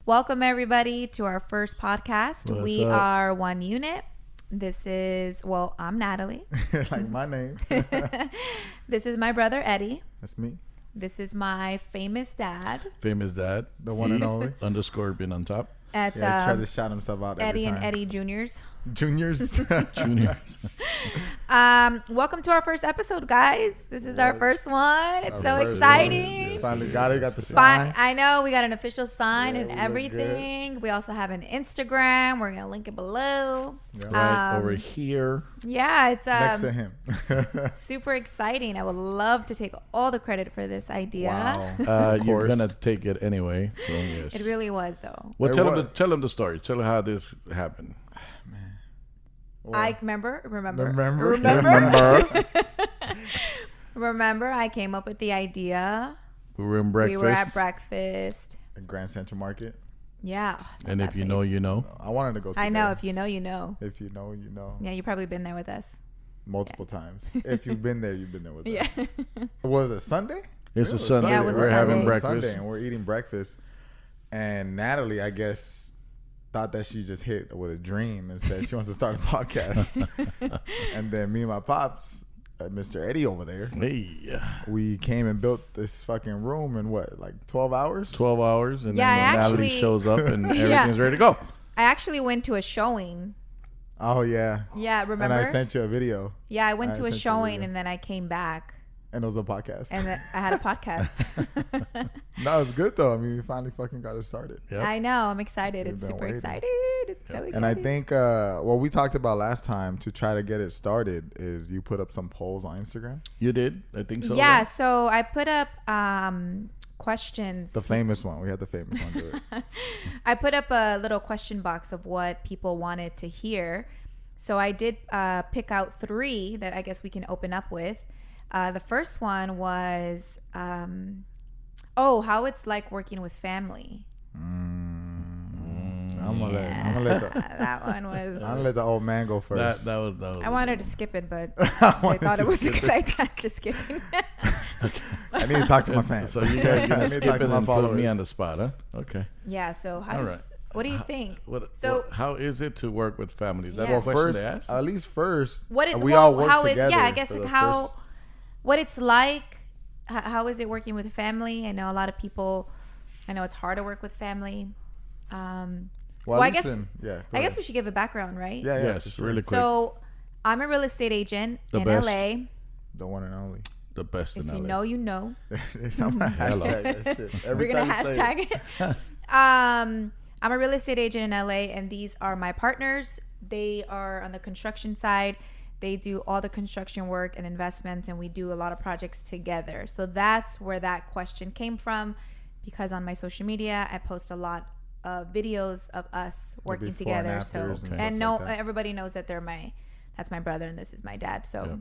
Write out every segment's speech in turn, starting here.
Welcome everybody to our first podcast. What's we up? are One Unit. This is, well, I'm Natalie. Like my name. This is my brother Eddie. That's me. This is my famous dad Famous dad. The one and only. Underscorpion on top. at Yeah, he tried to shout himself out every Eddie time. and Eddie Juniors. Juniors. Juniors. Welcome to our first episode, guys. This is our first one. It's Our so first exciting. one, yes. Finally got it. Got the Fine. sign. I know we got an official sign Yeah, and we look everything. We also have an Instagram. We're gonna link it below. Yeah. Right Um, over here. Yeah, it's Next to him. super exciting. I would love to take all the credit for this idea. Wow. You're course. gonna take it anyway. So yes. It really was though. Well, It tell was. him the story. Tell him how this happened. Well, I remember. Remember? Remember, I came up with the idea. We were in breakfast. We were at breakfast. at Grand Central Market. Yeah. Oh, and love if that you know, place. you know. I wanted to go. I know. today. If you know, you know. If you know, you know. Yeah, you've probably been there with us. Multiple times. If you've been there, you've been there with Yeah. us. Was it Sunday? It's It a was Sunday. Yeah, it was a we're having Sunday. breakfast. Sunday, and we're eating breakfast. And Natalie, I guess, thought that she just hit with a dream and said she wants to start a podcast. And then me and my pops, Mr. Eddie over there, Hey, we came and built this fucking room in what, like 12 hours? 12 hours, and Yeah, then I Natalie actually- shows up, and Yeah. everything's ready to go. I actually went to a showing. Oh, yeah. Yeah, And remember? I sent you a video, Yeah, I went I to a sent you a showing video. and then I came back and it was a podcast. and then I had a podcast. No, it's good, though. I mean, we finally fucking got it started. Yep. I know. I'm excited. We've It's been super waiting. excited. It's so exciting. And I think what we talked about last time to try to get it started is you put up some polls on Instagram. You did? I think so. yeah, right? so I put up questions. The famous one. We had the famous one do it. I put up a little question box of what people wanted to hear. So I did pick out 3 that I guess we can open up with. The first one was, how it's like working with family. I'm gonna let the That one was. I'm gonna let the old man go first. That was. I wanted to skip it, but I I wanted thought to it was a skip good idea. Just kidding. I need to talk to my fans. So you guys I gonna need to skip talk it to my and put me followers. on the spot, huh? Okay. Yeah. So how All does? right. What do you think? So how is it to work with family? Is that Yeah. a Well, question first, they asked? at least first, What it, we well, all work how is together. yeah? I guess for the how first- what it's like. How is it working with family? I know a lot of people. I know it's hard to work with family. Well, I at guess least go I guess ahead. we should give a background, right? Yeah, Yes, for sure. really quick. So I'm a real estate agent The in best. LA. The one and only. The best If in you LA. know, you know. It's not my Hello. hashtag that shit. Every We're gonna time you say it. hashtag it. I'm a real estate agent in LA, and these are my partners. They are on the construction side. They do all the construction work and investments, and we do a lot of projects together. So that's where that question came from, because on my social media, I post a lot of videos of us working before and together. So afters and and stuff no, like that. everybody knows that that's my brother, and this is my dad. So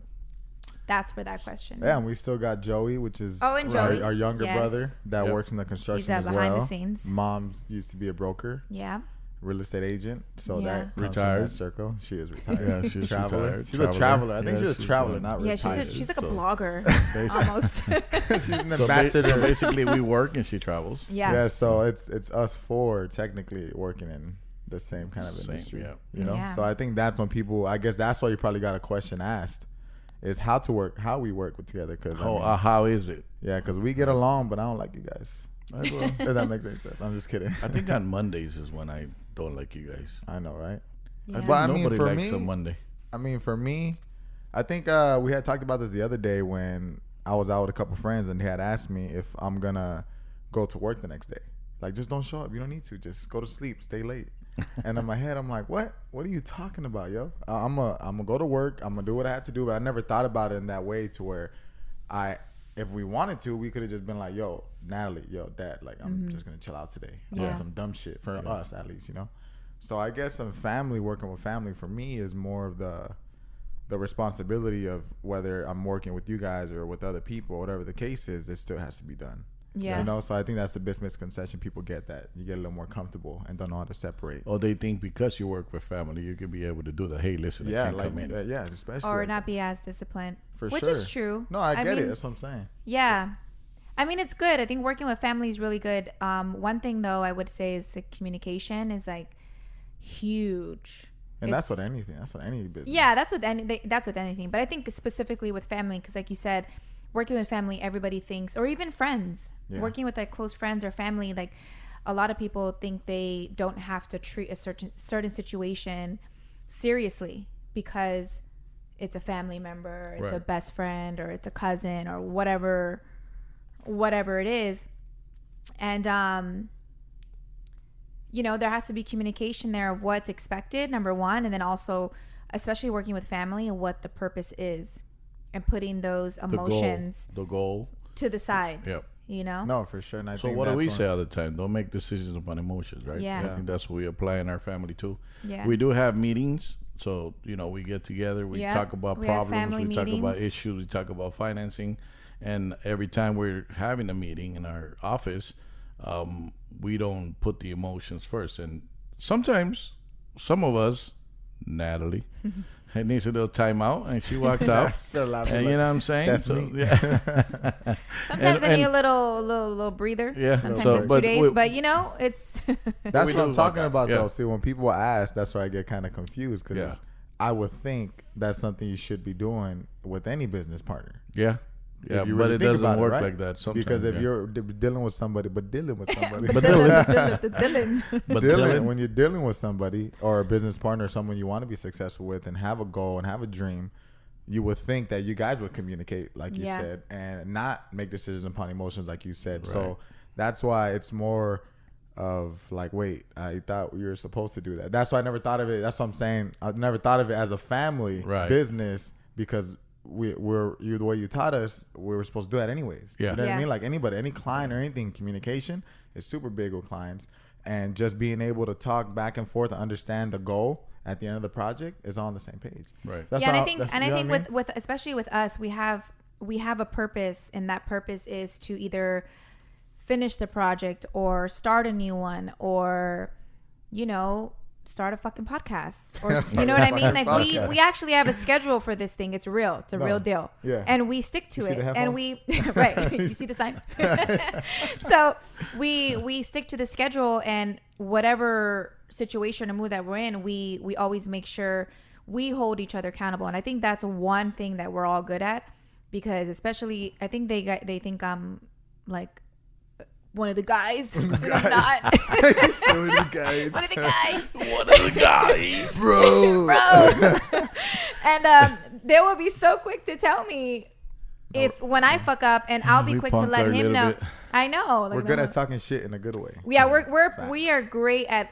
that's where that question. Yeah, and we still got Joey, which is Oh, and our, Joey. our younger Yes. brother that Yep. works in the construction He's as behind well. the scenes. Mom's used to be a broker, Yeah. real estate agent, so Yeah. that comes from Retired. that circle. She is retired. Yeah, she's traveler. retired. She's a traveler. I think Yeah, she's a traveler, not Yeah, retired. she's like a So- blogger Basically. almost. She's an So, ambassador. so basically, we work and she travels. Yeah. Yeah, so it's us 4 technically working in the same kind of Same, industry. yeah. You know? Yeah. So I think that's when people, I guess that's why you probably got a question asked, is how we work with together. Cause How is it? yeah, because we get along, but I don't like you guys. I, will. If that makes any sense. I'm just kidding. I think on Mondays is when I don't like you guys. I know, right? Yeah. I think But I mean, nobody for likes me- a Monday. I mean, for me, I think we had talked about this the other day when I was out with a couple friends and they had asked me if I'm gonna go to work the next day. Like, just don't show up. You don't need to. Just go to sleep. Stay late. And in my head, I'm like, what? What are you talking about, yo? I'm gonna go to work. I'm gonna do what I have to do. But I never thought about it in that way to where if we wanted to, we could have just been like, yo, Natalie, yo, Dad, like, I'm just gonna chill out today. Yeah. Some dumb shit for us, at least, you know. So I guess working with family for me is more of the responsibility of whether I'm working with you guys or with other people, whatever the case is, it still has to be done. Yeah. You know, so I think that's the biggest misconception people get, that you get a little more comfortable and don't know how to separate. Or they think because you work with family, you can be able to do the, hey, listen, I Yeah, can't like come in. yeah, especially Or like not be as disciplined. for which sure. is true. No, I get it. mean, That's what I'm saying. Yeah. I mean, it's good. I think working with family is really good. One thing though, I would say is the communication is like huge. And that's what any business. Yeah, that's with anything. But I think specifically with family, because like you said, working with family, everybody thinks, or even friends, working with like close friends or family, like a lot of people think they don't have to treat a certain situation seriously because it's a family member, it's a best friend, or it's a cousin, or whatever it is. And you know, there has to be communication there of what's expected, number one, and then also, especially working with family, what the purpose is, and putting those emotions, the goal to the side. Yep. You know? No, for sure. And I So think what do that's we one- say all the time? Don't make decisions upon emotions, right? Yeah. I think that's what we apply in our family too. Yeah. We do have meetings. So, you know, we get together, we Yep. talk about We have problems, family we talk about meetings. issues, we talk about financing. And every time we're having a meeting in our office, we don't put the emotions first. And sometimes some of us, Natalie, it needs a little time out and she walks out. Still laughing And like, you know what I'm saying? that's me. Yeah. Sometimes I and- need a little breather. Yeah, Sometimes so- it's 2 but days, we- but you know, it's That's We what I'm do talking that. about, Yeah. though. See, when people ask, that's where I get kind of confused because Yeah. I would think that's something you should be doing with any business partner. Yeah. Yeah, If you but really it think doesn't about work right? like that sometimes. Because if yeah. you're dealing with somebody, But Dylan. But Dylan, Dylan, when you're dealing with somebody or a business partner, someone you want to be successful with and have a goal and have a dream, you would think that you guys would communicate, like you Yeah. said, and not make decisions upon emotions, like you said. Right. So that's why it's more of like, wait, I thought you were supposed to do that. That's why I never thought of it. That's what I'm saying. I've never thought of it as a family Right. business because we're the way you taught us, we were supposed to do that anyways. Yeah. You know what Yeah. I mean? Like anybody, any client or anything, communication is super big with clients. And just being able to talk back and forth and understand the goal at the end of the project is all on the same page. Right. That's yeah, and how- I think that's- and I you know think what with especially with us, we have a purpose, and that purpose is to either finish the project or start a new one, or you know, start a fucking podcast, or you know what I mean? Like Podcast. we actually have a schedule for this thing. It's real. It's a No. real deal. Yeah. And we stick to You see it. the And we right. You see the sign? So we stick to the schedule, and whatever situation or mood that we're in, we always make sure we hold each other accountable. And I think that's one thing that we're all good at, because especially I think they think I'm like one of the guys. And I'm not. Silly guys. One of the guys. One of the guys. Bro. And they will be so quick to tell me if when I fuck up, and I'll be We quick to punked let her a him little know. bit. I know. Like, We're good no, at talking shit in a good way. Yeah, we Facts. are great at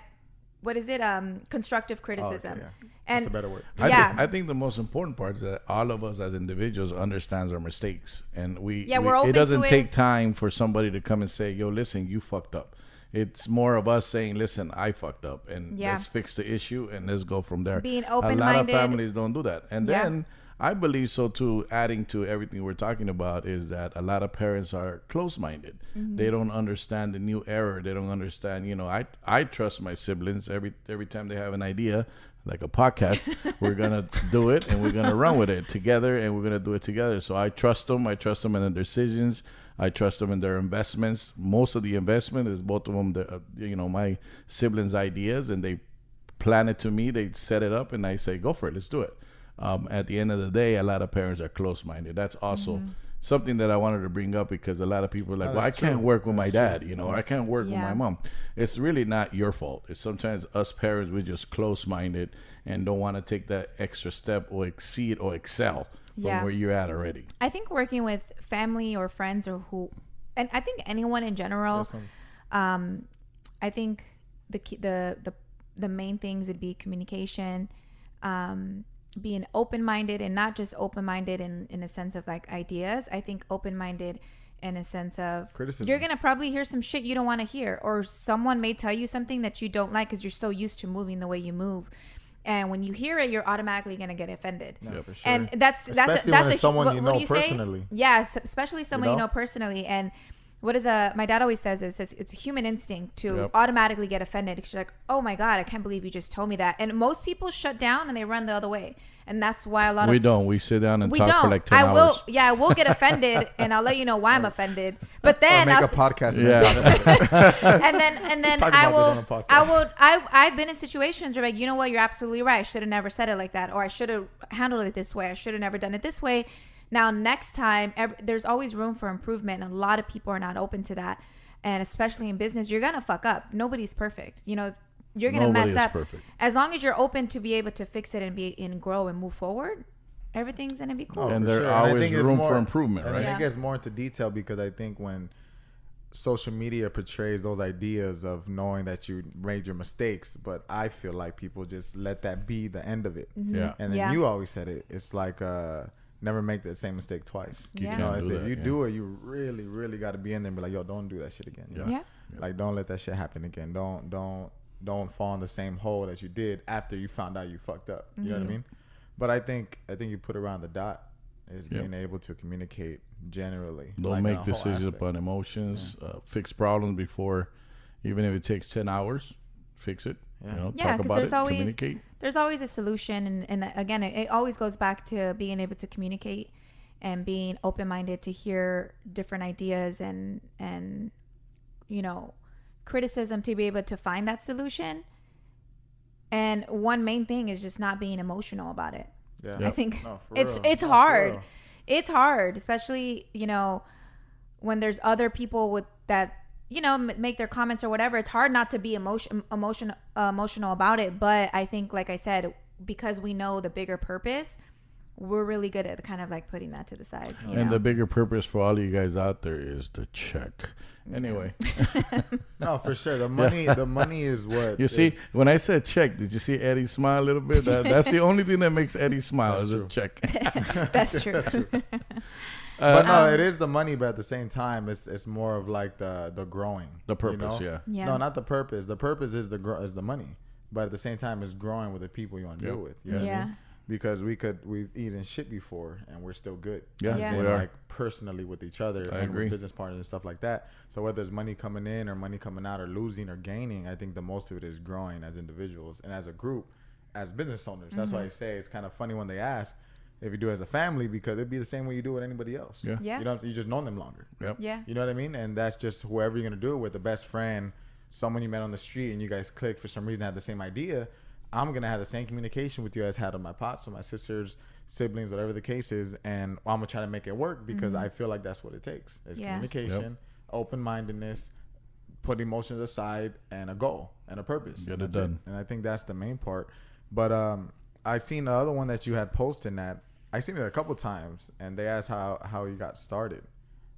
what is it? Constructive Oh, criticism. okay, yeah. And That's a better word. Yeah. I think the most important part is that all of us as individuals understands our mistakes, and we're open it doesn't to it. take time for somebody to come and say, "Yo, listen, you fucked up." It's more of us saying, "Listen, I fucked up, and Yeah. let's fix the issue and let's go from there." Being A lot of open-minded. families don't do that, and Yeah. then I believe so too. Adding to everything we're talking about is that a lot of parents are close-minded. Mm-hmm. They don't understand the new era. They don't understand. You know, I trust my siblings every time they have an idea, like a podcast. We're gonna do it and we're gonna run with it together, and we're gonna do it together. So I trust them. I trust them in their decisions. I trust them in their investments. Most of the investment is both of them. My siblings' ideas, and they plan it to me. They set it up, and I say, "Go for it. Let's do it." At the end of the day, a lot of parents are close-minded. That's also something that I wanted to bring up, because a lot of people are like, Oh, well, I that's can't true. work with my That's dad, or I can't work with Yeah. my mom. It's really not your fault. It's sometimes us parents, we're just close-minded and don't want to take that extra step or exceed or excel from Yeah. where you're at already. I think working with family or friends, or and I think anyone in general, I think the main things would be communication, being open-minded, and not just open-minded in a sense of like ideas. I think open-minded in a sense of Criticism. you're gonna probably hear some shit you don't want to hear, or someone may tell you something that you don't like because you're so used to moving the way you move. And when you hear it, you're automatically gonna get offended. No, for sure. And that's Especially that's when it's someone you what know do say? personally. Yes, especially someone you know? know personally. And what is my dad always says is it's a human instinct to Yep. automatically get offended. She's like, oh my God, I can't believe you just told me that. And most people shut down and they run the other way. And that's why a lot We of don't. We sit down and we talk don't. for like 10 I will. hours. Yeah, I will get offended, and I'll let you know why I'm offended. But Or then, make I'll, a podcast. Yeah. and then talk I about this on will. a podcast. I will. I've been in situations where like, you know what, you're absolutely right. I should have never said it like that, or I should have handled it this way. I should have never done it this way. Now, next time, there's always room for improvement, and a lot of people are not open to that. And especially in business, you're gonna fuck up. Nobody's perfect. You know, you're gonna Nobody mess is up. perfect. As long as you're open to be able to fix it and grow and move forward, everything's gonna be cool. And for there's sure. And I always think it's room more- for improvement, And right? then Yeah. it gets more into detail because I think when social media portrays those ideas of knowing that you made your mistakes, but I feel like people just let that be the end of it. Yeah. And then Yeah. you always said it. It's like never make the same mistake twice. Yeah. You know, can't I do said, that, if you yeah. do it, you really, really got to be in there and be like, yo, don't do that shit again. You know? Yeah. Like, don't let that shit happen again. Don't fall in the same hole that you did after you found out you fucked up. You know what I mean? But I think you put around the dot is Yeah. being able to communicate generally. Don't like, in a make whole decisions aspect. upon emotions. Fix problems before, even if it takes 10 hours, fix it. Yeah. You know, Yeah, talk 'cause about there's it, always- communicate. There's always a solution, and again, it always goes back to being able to communicate and being open-minded to hear different ideas and you know, criticism to be able to find that solution. And one main thing is just not being emotional about it. Yeah. I think No, for it's real. it's No, for hard. real. It's hard, especially, you know, when there's other people with that, you know, make their comments or whatever. It's hard not to be emotional about it. But I think, like I said, because we know the bigger purpose, we're really good at kind of like putting that to the side. You And know? the bigger purpose for all you guys out there is the check. Anyway, No, for sure. The money is what you see, is- when I said check, did you see Eddie smile a little bit? That's the only thing that makes Eddie smile That's is a true. check. That's true. but no, it is the money, but at the same time, it's more of like the growing. The purpose, you know? yeah. Yeah. No, not the purpose. The purpose is the money, but at the same time, it's growing with the people you want to Yeah. deal with. You know what I Yeah. mean? Because we've eaten shit before and we're still good. Yeah, Yeah. As in, we are. like personally with each other I and agree. with business partners and stuff like that. So whether it's money coming in or money coming out or losing or gaining, I think the most of it is growing as individuals and as a group, as business owners. That's why I say it's kind of funny when they ask if you do it as a family, because it'd be the same way you do with anybody else. Yeah. Yeah. You know, you just known them longer. Yep. Yeah. You know what I mean? And that's just whoever you're gonna do it with, the best friend, someone you met on the street, and you guys clicked for some reason, had the same idea. I'm gonna have the same communication with you as had with my pops or my sisters, siblings, whatever the case is, and I'm gonna try to make it work because I feel like that's what it takes. It's Yeah. communication, open-mindedness, put emotions aside, and a goal and a purpose. Get And it that's done. And I think that's the main part. But I seen the other one that you had posted that I seen it a couple times, and they asked how you got started.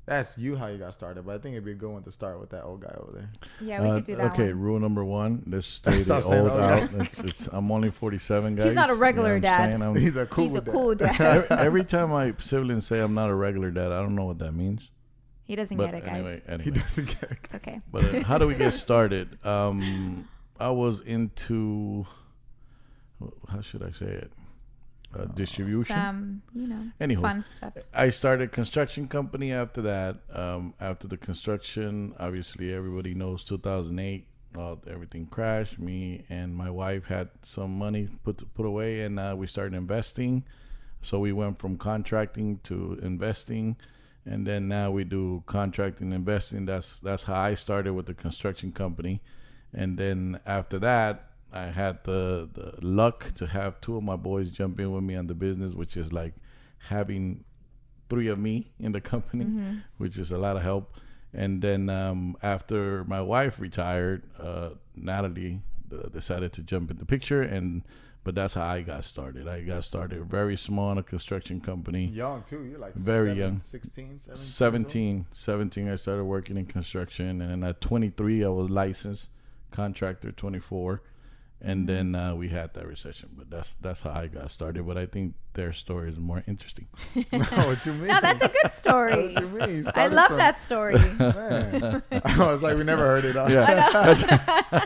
That's you how you got started, but I think it'd be a good one to start with that old guy over there. Yeah, we could do that okay, one. rule number 1: let's stay the Stop saying old that. out. I'm only 47, guys. He's not a regular You know what I'm dad. saying? He's a cool He's a dad. cool dad. Every time my siblings say I'm not a regular dad, I don't know what that means. He doesn't But get it, guys. anyway, He doesn't get it. It's okay. But how do we get started? I was into, how should I say it? Distribution. Some, you know, Anywho. fun stuff. I started a construction company after that. After the construction, obviously everybody knows 2008, everything crashed. Me and my wife had some money put away, and we started investing. So we went from contracting to investing, and then now we do contracting and investing. That's how I started with the construction company. And then after that, I had the luck to have 2 of my boys jump in with me on the business, which is like having 3 of me in the company, which is a lot of help. And then after my wife retired, Natalie decided to jump in the picture, but that's how I got started. I got started very small in a construction company. Young too. You're like Very young. 16, 17. 17 I started working in construction, and then at 23 I was licensed contractor. 24, and then we had that recession. But that's how I got started. But I think their story is more interesting. What you mean? No, that's a good story. What you mean? You I started love from- that story. Man. I was like, we never heard it. Yeah,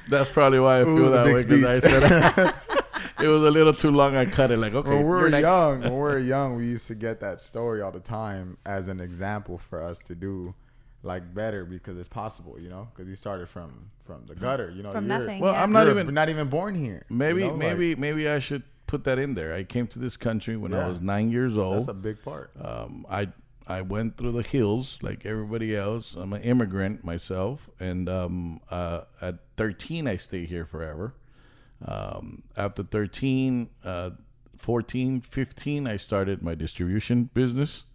that's probably why I feel Ooh, the that big way, because I speech. said it was a little too long. I cut it like, okay, When we you're were next. young, we used to get that story all the time as an example for us to do like better because it's possible, you know, because you started from the gutter, you know, From nothing. Well, yeah. I'm not you're even. not even born here. Maybe, you know, like, maybe I should put that in there. I came to this country when I Yeah. was 9 years old. that's a big part. I went through the hills like everybody else. I'm an immigrant myself, and at 13 I stayed here forever. After 13, 14, 15, I started my distribution business,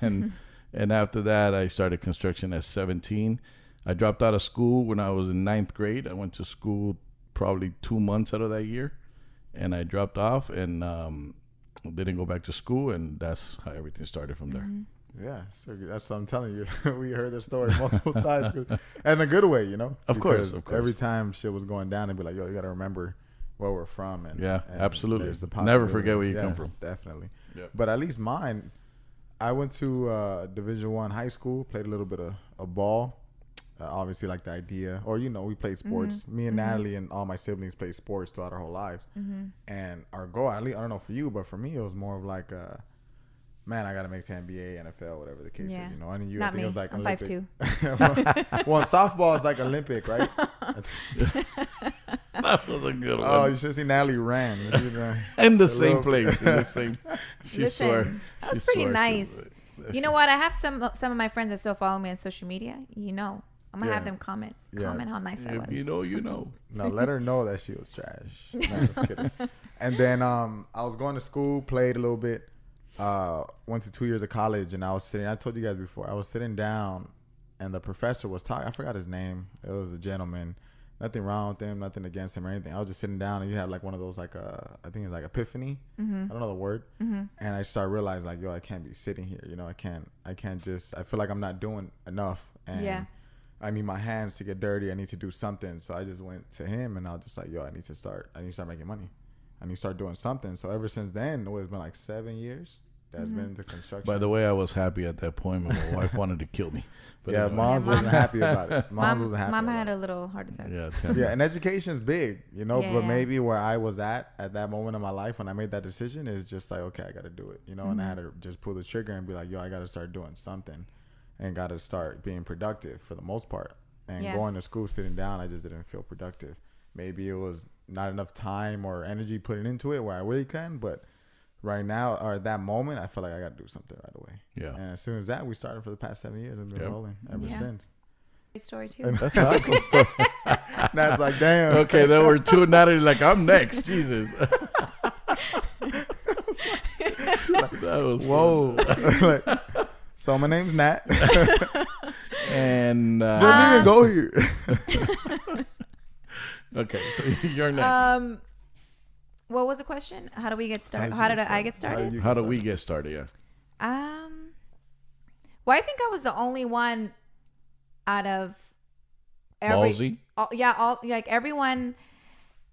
and after that I started construction at 17. I dropped out of school when I was in 9th grade. I went to school probably 2 months out of that year, and I dropped off and didn't go back to school, and that's how everything started from there. Yeah, so that's what I'm telling you. We heard the story multiple times, and in a good way, you know. Of course, Because of course. Every time shit was going down, they'd be like, "Yo, you got to remember where we're from." And Yeah, and absolutely. there's a Never possibility. forget where you Yeah, come from. Definitely. Yeah. But at least mine, I went to Division I high school, played a little bit of ball. Obviously, like the idea, or you know, we played sports. Me and Natalie and all my siblings played sports throughout our whole lives. And our goal, at least, I don't know for you, but for me, it was more of like, man, I gotta make to NBA, NFL, whatever the case Yeah. is. You know, and you, Not I think me. it was like I'm Olympic. 5'2". Well, softball is like Olympic, right? That was a good one. Oh, you should see Natalie ran. In the a same little- place. In the same. She Listen, swore. that was she pretty swore she nice. was- You know what? I have some of my friends that still follow me on social media. You know, I'm gonna have Yeah. them comment Yeah. how nice I was. You know, you know. No, let her know that she was trash. No, just kidding. And then I was going to school, played a little bit, went to 2 years of college, and I was sitting. I told you guys before. I was sitting down, and the professor was talking. I forgot his name. It was a gentleman. Nothing wrong with him. Nothing against him or anything. I was just sitting down, and he had like one of those like I think it's like epiphany. I don't know the word. And I started realizing like, yo, I can't be sitting here. You know, I can't just. I feel like I'm not doing enough. And Yeah. I need my hands to get dirty. I need to do something. So I just went to him and I was just like, yo, I need to start making money. I need to start doing something. So ever since then, it's been like 7 years that's been into construction. By the way, I was happy at that point. My wife wanted to kill me. But yeah, anyway. Mom's Yeah, Mom- wasn't happy about it. Mom's wasn't happy. Mama about had it. a little heart attack. Yeah, Yeah, and education's big, you know, Yeah, but yeah. maybe where I was at that moment in my life when I made that decision is just like, okay, I got to do it, you know, and I had to just pull the trigger and be like, yo, I got to start doing something and got to start being productive for the most part. And Yeah. going to school, sitting down, I just didn't feel productive. Maybe it was not enough time or energy putting into it where I really can, but right now or at that moment, I feel like I got to do something right away. Yeah. And as soon as that, we started for the past 7 years and been Yep. rolling ever Yeah. since. Great story too. That's an awesome story. That's like, damn. Okay, there were two. Natalie like, I'm next. Jesus. That was Whoa. Like, so my name's Nat. And Didn't even go here. okay, so you're next. What was the question? How do we get started? How How did did you I get get started? How did started? you- How do we get started? Yeah. Well, I think I was the only one out of every. Ballsy. All like everyone.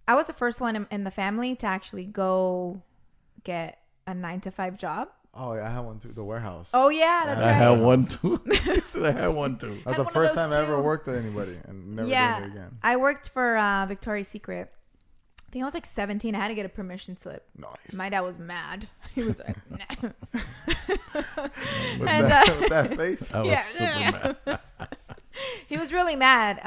I was the first one in the family to actually go get a 9-to-5 job. Oh, yeah, I had one too. The warehouse. Oh yeah, that's I right. had one too. I had one too. That's had the one of first those time I ever too. worked with anybody and never did Yeah, it again. I worked for Victoria's Secret. I think I was like 17. I had to get a permission slip. Nice. My dad was mad. He was like, nah. with, and, with that face. I was Yeah. super mad. He was really mad.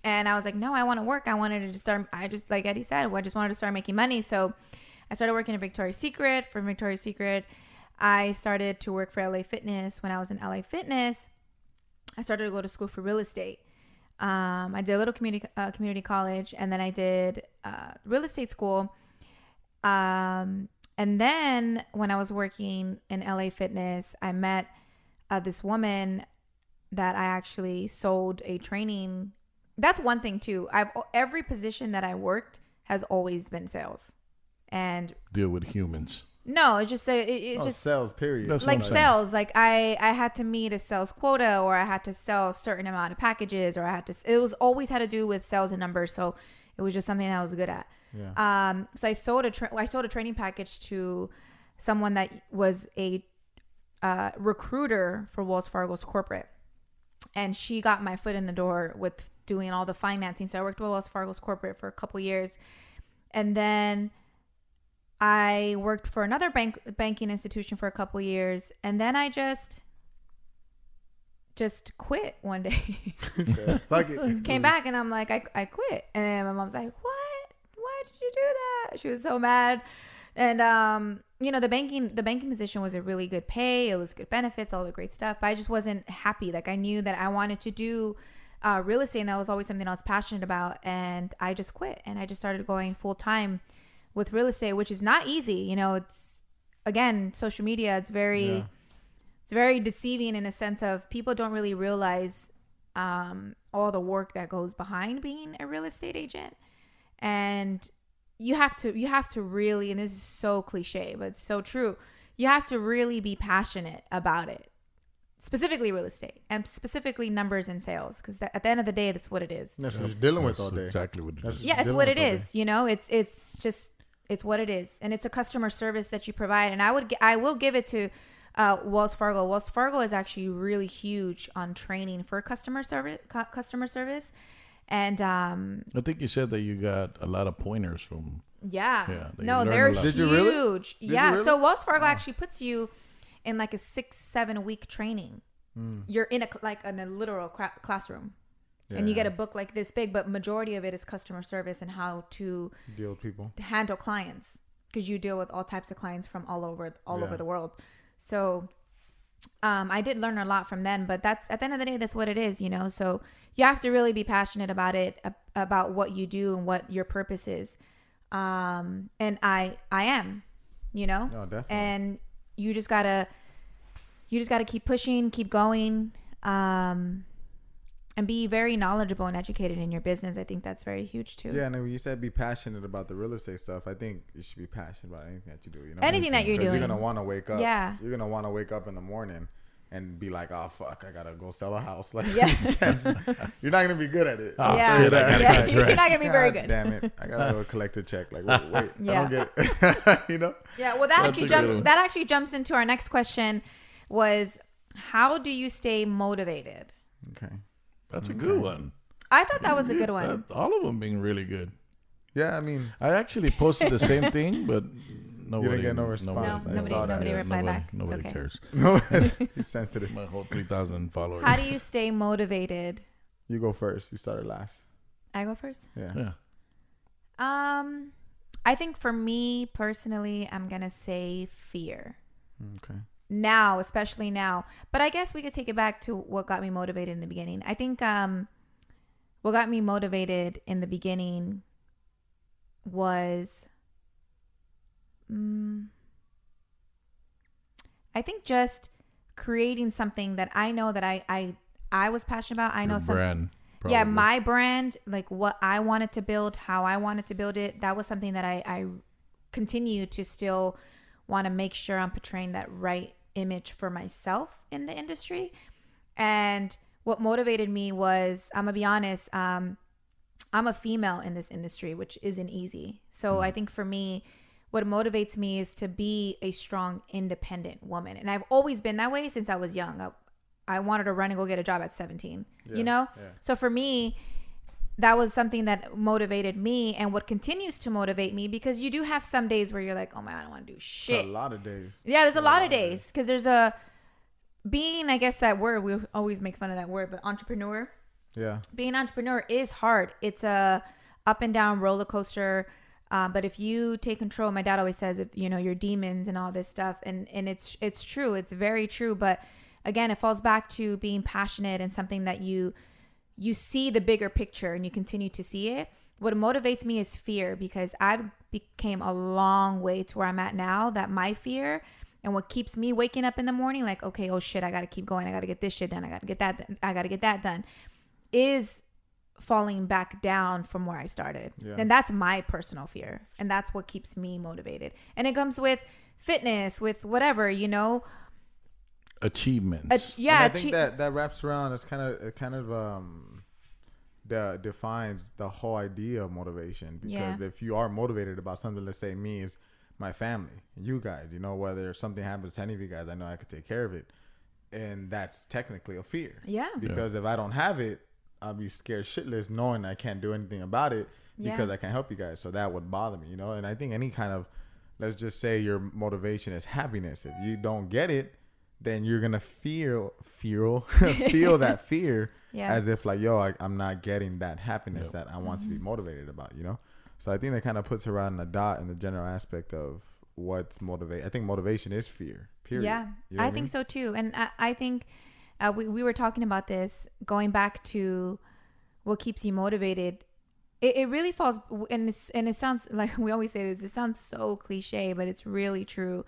And I was like, no, I want to work. I wanted to just start. I just, like Eddie said, I just wanted to start making money. So I started working at Victoria's Secret. From Victoria's Secret, I started to work for LA Fitness. When I was in LA Fitness, I started to go to school for real estate. I did a little community college, and then I did real estate school. And then when I was working in LA Fitness, I met this woman that I actually sold a training. That's one thing too. Every position that I worked has always been sales, and Deal with humans. no, it's just it's just sales, period. That's like what I'm saying. sales. Like I had to meet a sales quota, or I had to sell a certain amount of packages, or it was always had to do with sales and numbers. So it was just something that I was good at. Yeah. So I sold a training package to someone that was a recruiter for Wells Fargo's corporate, and she got my foot in the door with doing all the financing. So I worked with Wells Fargo's corporate for a couple years, and then I worked for another banking institution for a couple years, and then I just just quit one day. So, fuck it. Came back and I'm like, I quit. And my mom's like, what? Why did you do that? She was so mad. And you know, the banking position was a really good pay. It was good benefits, all the great stuff. But I just wasn't happy. Like I knew that I wanted to do real estate, and that was always something I was passionate about. And I just quit, and I just started going full time with real estate, which is not easy. You know, it's again, social media. It's very deceiving in a sense of people don't really realize all the work that goes behind being a real estate agent. And you have to really, and this is so cliche, but it's so true. You have to really be passionate about it, specifically real estate and specifically numbers and sales. Because at the end of the day, that's what it is. That's what you're dealing with all day. Exactly what it is. Yeah, it's what it is. You know, it's what it is. And it's a customer service that you provide. And I will give it to Wells Fargo. Wells Fargo is actually really huge on training for customer service. And I think you said that you got a lot of pointers from. yeah, that you no, learn they're a lot. huge. Did you really? Yeah, really? so Wells Fargo actually puts you in like a 6-7 week training. You're in a literal classroom, and you get a book like this big, but majority of it is customer service and how to deal with people, handle clients, because you deal with all types of clients from all over the world. So I did learn a lot from them, but that's at the end of the day, that's what it is, you know. So you have to really be passionate about it, about what you do and what your purpose is. And I am, you know. No, definitely. And you just gotta keep pushing, keep going, and be very knowledgeable and educated in your business. I think that's very huge too. Yeah, and then when you said be passionate about the real estate stuff, I think you should be passionate about anything that you do. You know, Anything that you're because doing. you're gonna want to wake up. Yeah. You're gonna want to wake up in the morning and be like, oh fuck, I gotta go sell a house. Like, Yeah. you're not gonna be good at it. Oh, Yeah, shit, I gotta yeah. get You're dressed. not gonna be very God good. Damn it, I gotta go collect a check. Like, wait, Yeah. I don't get it. You know. Yeah, well, That's a good one. that actually jumps into our next question, was how do you stay motivated? Okay. That's a good one. I thought that was a good one. All of them being really good. Yeah, I mean, I actually posted the same thing, but nobody. get no response. No, I saw that. nobody replied back. It's Nobody okay. cares. he's sensitive. My whole 3,000 followers. How do you stay motivated? You go first. You started last. I go first. Yeah. Yeah. I think for me personally, I'm gonna say fear. Okay. Now, especially now. But I guess we could take it back to what got me motivated in the beginning. I think what got me motivated in the beginning was I think just creating something that I know that I was passionate about. I know Your some brand. yeah, probably. my brand, like what I wanted to build, how I wanted to build it. That was something that I continue to still want to make sure I'm portraying that right image for myself in the industry. And what motivated me was, I'm gonna be honest, I'm a female in this industry, which isn't easy. So I think for me, what motivates me is to be a strong, independent woman. And I've always been that way since I was young. I wanted to run and go get a job at 17, you know? Yeah. So for me, that was something that motivated me, and what continues to motivate me, because you do have some days where you're like, oh man, I don't want to do shit. A lot of days. Yeah, there's a lot of days, because there's being, I guess that word, we always make fun of that word, but entrepreneur. Yeah. Being an entrepreneur is hard. It's a up and down roller coaster. But if you take control, my dad always says, if you know your demons and all this stuff, and it's true. It's very true. But again, it falls back to being passionate and something that you see the bigger picture and you continue to see it. What motivates me is fear, because I've became a long way to where I'm at now, that my fear and what keeps me waking up in the morning, like, okay, oh shit, I got to keep going. I got to get this shit done. I got to get that done. I got to get that done, is falling back down from where I started. Yeah. And that's my personal fear. And that's what keeps me motivated. And it comes with fitness, with whatever, you know, Achievements. yeah. And I think that wraps around. It's kind of defines the whole idea of motivation. Because Yeah. if you are motivated about something, let's say me is my family, you guys, you know, whether something happens to any of you guys, I know I could take care of it, and that's technically a fear. Yeah. Because if I don't have it, I'll be scared shitless knowing I can't do anything about it because Yeah. I can't help you guys. So that would bother me, you know. And I think any kind of, let's just say your motivation is happiness. If you don't get it, then you're gonna feel feel that fear Yeah. as if like, yo, I'm not getting that happiness that I want to be motivated about, you know. So I think that kind of puts around the dot in the general aspect of what's motivate. I think motivation is fear. Period. Yeah, You know what I think so too. And I think we were talking about this, going back to what keeps you motivated. It really falls, and it sounds like we always say this. It sounds so cliche, but it's really true.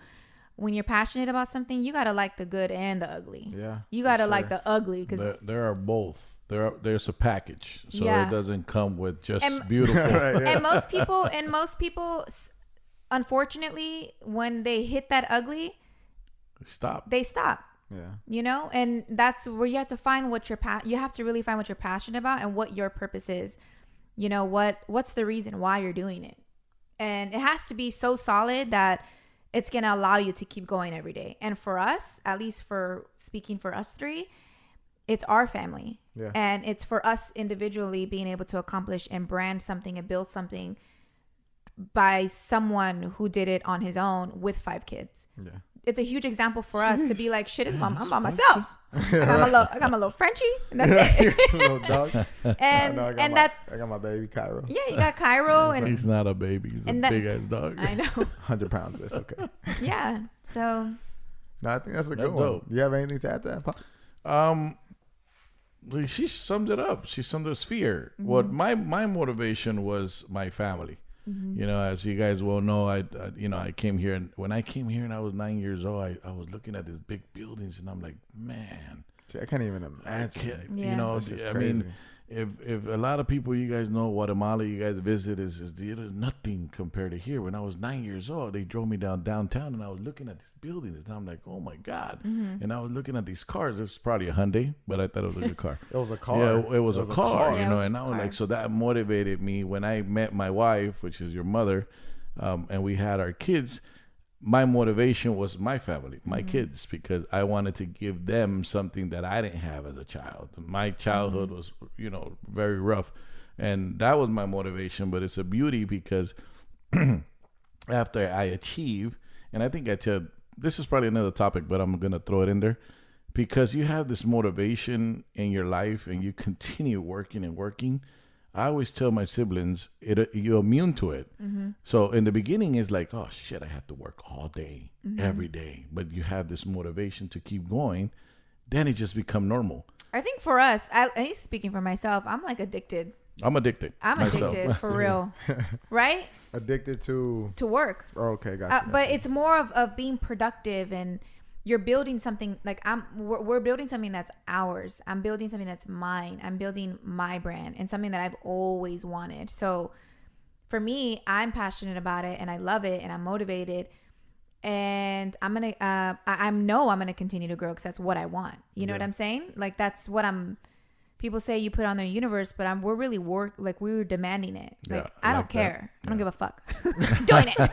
When you're passionate about something, you gotta like the good and the ugly. Yeah, You for gotta sure. like the ugly because There are both. There's a package, so Yeah. it doesn't come with just And- beautiful. Right, yeah. and most people, unfortunately, when they hit that ugly, Stop. they stop. Yeah. You know, and that's where you have to find what you have to really find what you're passionate about and what your purpose is. You know, what's the reason why you're doing it, and it has to be so solid that it's going to allow you to keep going every day. And for us, at least for speaking for us three, it's our family. Yeah. And it's for us individually being able to accomplish and brand something and build something by someone who did it on his own with 5 kids. Yeah. It's a huge example for us to be like, shit, I'm by myself. I got my little Frenchie, and that's it. Little dog. And I got and my, that's I got my baby Cairo. yeah, you got Cairo and He's not a baby. He's a And that- big ass dog. I know. 100 pounds, but it's okay. Yeah. So No, I think that's a That's good one. dope. You have anything to add to that, Pop? She summed it up. She summed up fear. What my motivation was my family. You know, as you guys well know, I came here, and when I came here and I was 9 years old, I was looking at these big buildings, and I'm like, man, See, I can't even I imagine. can't, Yeah. you know, That's just I mean, crazy. if a lot of people you guys know Guatemala, you guys visit is nothing compared to here. When I was 9 years old, they drove me downtown, and I was looking at these buildings, and I'm like, oh my god! And I was looking at these cars. It was probably a Hyundai, but I thought it was a good car. It was a car. Yeah, it was a car, Yeah, you it know, was and just I a was car. like, so that motivated me when I met my wife, which is your mother, and we had our kids. My motivation was my family, my kids, because I wanted to give them something that I didn't have as a child. My childhood was, very rough, and that was my motivation. But it's a beauty because after I achieve, and I think I said this is probably another topic, but I'm gonna throw it in there because you have this motivation in your life and you continue working and working. I always tell my siblings, you're immune to it. So in the beginning, it's like, oh shit, I have to work all day, every day. But you have this motivation to keep going. Then it just become normal. I think for us, at least speaking for myself, I'm like addicted. I'm addicted. I'm myself. addicted for real, right? Addicted to. To work. Oh, okay, gotcha. But it's more of being productive, and you're building something like we're building something that's ours. I'm building something that's mine. I'm building my brand and something that I've always wanted. So for me, I'm passionate about it and I love it and I'm motivated, and I'm going to I know I'm going to continue to grow because that's what I want. You know what I'm saying? Like that's what people say you put on their universe, but we're really we were demanding it. Like Yeah, I I don't like that. care. I don't give a fuck. Doing it.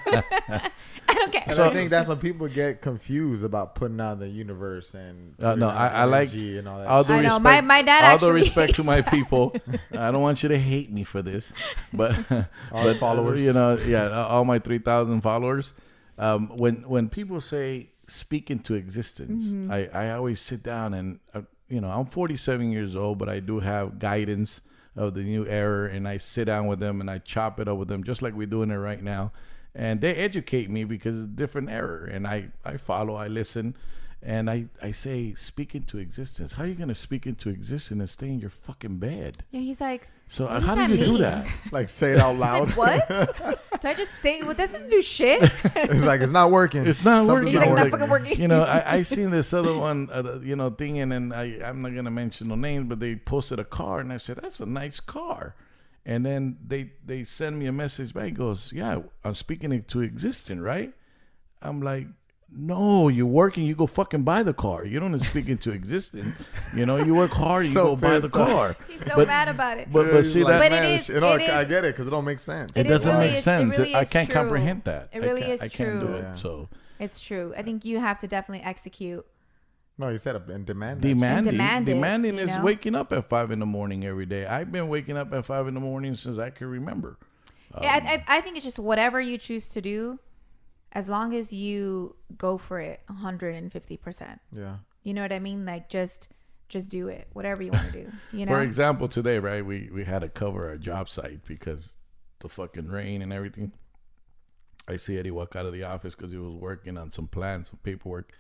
I don't care. And I think that's when people get confused about putting out the universe and No, putting out I like energy and all that. all the I know, respect. my dad all the actually respect to hates my people. I don't want you to hate me for this, but All his followers. all my 3,000 followers. When people say speak into existence, I always sit down and I'm 47 years old, but I do have guidance of the new era, and I sit down with them and I chop it up with them just like we're doing it right now. And they educate me because it's a different era, and I follow, I listen, and I say speak into existence. How are you going to speak into existence and stay in your fucking bed? Yeah, he's like, So what does how that do you do mean? that? Like say it out He's loud. like, what? Do I just say, well, that doesn't do shit? It's like it's not working. It's not Something's working. He's like, not Like, fucking working. I seen this other one, thing, and then I'm not gonna mention no names, but they posted a car, and I said that's a nice car, and then they send me a message back. Goes, yeah, I'm speaking it to existence, right? I'm like, no, you're working. You go fucking buy the car. You don't speak into existence. You work hard. You So go buy the pissed off. car. He's so But- mad about it. But He's see like, that But man, it is- it it I is- get it because it don't make sense. it It doesn't really make is- sense. it really I is can't true. comprehend that. It really is I can't do true. it. Yeah. So It's true. I think you have to definitely execute. No, you said it and demand. that shit. demanding you is know? waking up at 5 a.m. every day. I've been waking up at 5 a.m. since I can remember. Yeah, I think it's just whatever you choose to do. as long as you go for it 150%. Yeah. You know what I mean? Like just do it, whatever you want to do. You know. For example, today, right, we had to cover our job site because the fucking rain and everything. I see Eddie walk out of the office because he was working on some plans, some paperwork,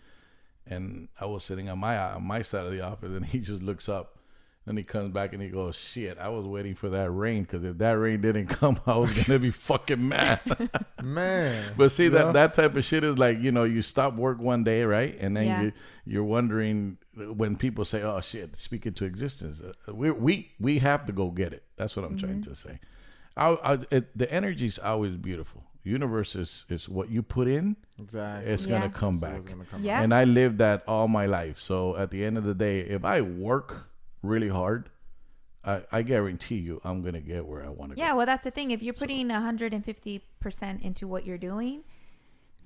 and I was sitting on my side of the office, and he just looks up. Then he comes back and he goes, "Shit, I was waiting for that rain because if that rain didn't come, I was gonna be fucking mad." Man. But see, Yeah. that type of shit is like, you stop work one day, right, and then Yeah. you're wondering when people say, "Oh shit," speak into existence. We have to go get it. That's what I'm trying to say. The energy is always beautiful. Universe is what you put in. Exactly. It's Yeah. gonna come It's back. always gonna come Yeah. And I lived that all my life. So at the end of the day, if I work really hard, I guarantee you I'm going to get where I want to Yeah, go. well, that's the thing. If you're putting 150% into what you're doing,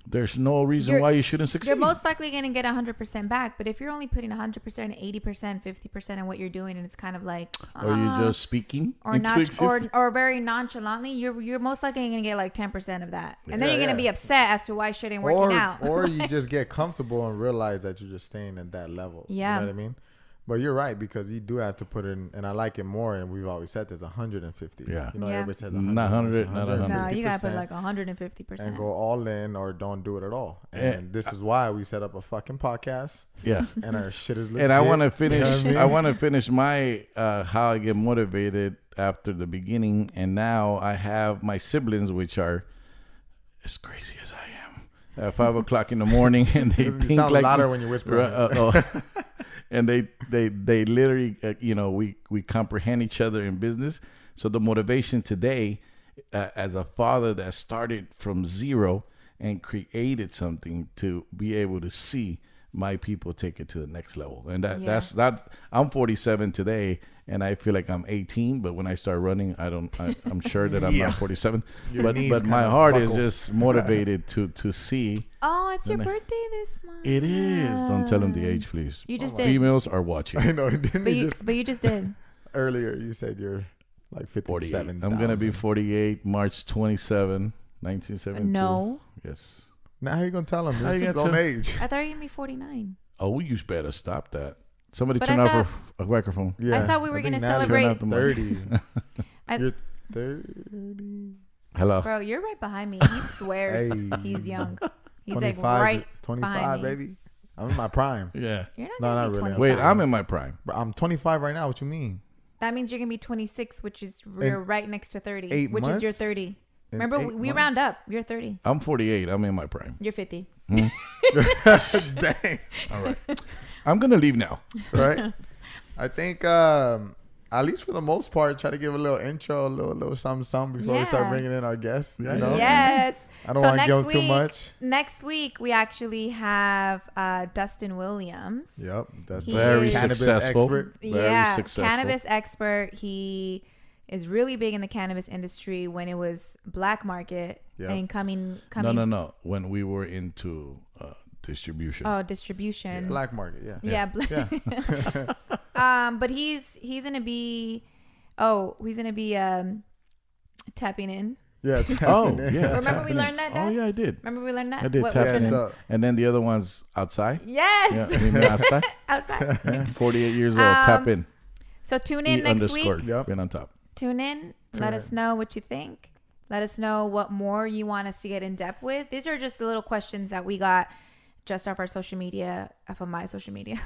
There's no reason You're- why you shouldn't succeed. you're most likely going to get 100% back. But if you're only putting 100%, 80%, 50% in what you're doing, and it's kind of like, or you just speaking or into not, existence. or very nonchalantly, you're most likely going to get like 10% of that, and then Yeah, you're going to yeah. be upset as to why shit ain't working out. Or you just get comfortable and realize that you're just staying at that level. Yeah. You know what I mean? But you're right, because you do have to put in, and I like it more, and we've always said this, 150. Yeah. You know, Yeah. everybody says Not 100, not 100. No, you got to put 150%, like 150%. and go all in or don't do it at all. Eh, And this is why we set up a fucking podcast, Yeah. and our shit is legit. And I want to You finish. know what I mean? I want to finish my how I get motivated after the beginning, and now I have my siblings, which are as crazy as I am, at 5 o'clock in the morning, and they You think sound like louder when you whisper. and they literally we comprehend each other in business. So the motivation today, as a father that started from zero and created something, to be able to see my people take it to the next level, and that's that. I'm 47 today, and I feel like I'm 18. But when I start running, I'm sure that I'm Yeah. not 47. Your knees But my kinda heart is buckle. just motivated to see. Oh, it's your Then I- birthday this month. It is. Don't tell them the age, please. You just Oh, did. Females are watching. I know, didn't But you you, just but you just did. earlier? You said you're like 48. 57. I'm gonna be 48 March 27, 1972. No. Yes. Now how you gonna tell him How this you is his gonna own tell- age? I thought you were going to be 49. Oh, you better stop that. Somebody But turn I off a microphone. Yeah, thought we were think gonna Natalie's celebrate- Turn off the mic. 30. I- You're 30. Hello. Bro, you're right behind me. He swears Hey. he's young. He's 25, like right 25, behind me. baby. I'm in my prime. Yeah. You're not No, gonna not be really. 25. Wait, I'm in my prime. But I'm 25 right now. What you mean? That means you're gonna be 26, which is you're right next to 30, 8 which is your months? 30. In Remember, 8 we months? round up. You're 30. I'm 48. I'm in my prime. You're 50. Dang. All right. I'm gonna leave now. Right? I think at least for the most part, try to give a little intro, a little something before we start Yeah. bringing in our guests. You know? Yes. I don't So want to give them next too week- much. Next week we actually have Dustin Williams. Yep. That's He the Very is- cannabis successful. expert. Very Yeah, successful. cannabis expert. He is really big in the cannabis industry when it was black market Yep. and coming. No. When we were into distribution. Oh, distribution. Black market. Yeah. Yeah. Yeah. But he's gonna be tapping in. Yeah. Oh, yeah. Remember we learned that, Oh, Dad? yeah, I did. Remember we learned that? I did What- tap what in. was it? so- And then the other one's outside. Yes. Yeah, you mean outside. Outside. Yeah, 48 years old. Tap in. So tune in E next underscore. week. Yep. Been on top. Tune in. Let us know what you think. Let us know what more you want us to get in depth with. These are just the little questions that we got just off our social media, off of my social media.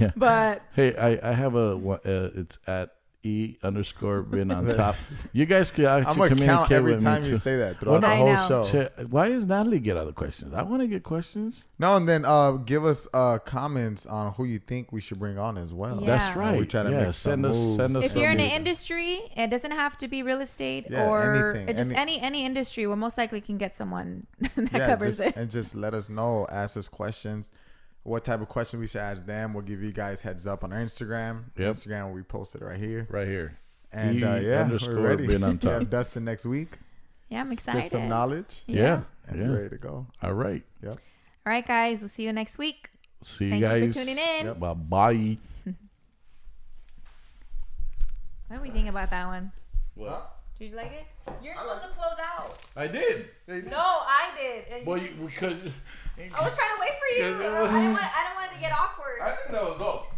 Yeah. But Hey, I have it's at E underscore been on top. You guys could I'm actually gonna count communicate every with time me you too. say that throughout I the whole know. show. Shit, why does Natalie get other questions? I want to get questions. No, and then give us comments on who you think we should bring on as well. Yeah. That's right. We try to yeah, make some send us moves. if you're in some- an industry, it doesn't have to be real estate Yeah, or anything. just any industry. We most likely can get someone that Yeah, covers just, it. and just let us know. Ask us questions. What type of question we should ask them? We'll give you guys heads up on our Instagram. Yep. Instagram, we posted right here. right here. And E yeah, underscore we're ready. been on We top. have Dustin next week. Yeah, I'm Spit excited. some knowledge. Yeah. And Yeah. we're ready to go. All right. Yep. All right, guys. We'll see you next week. See you Thank you for guys. tuning in. Yep. Bye bye. What do we think about that one? What? Do Did you like it? You're supposed to close out. I did. No, I did. And Well, you just- because I was trying to wait for you. I didn't want it to get awkward. I think that was dope.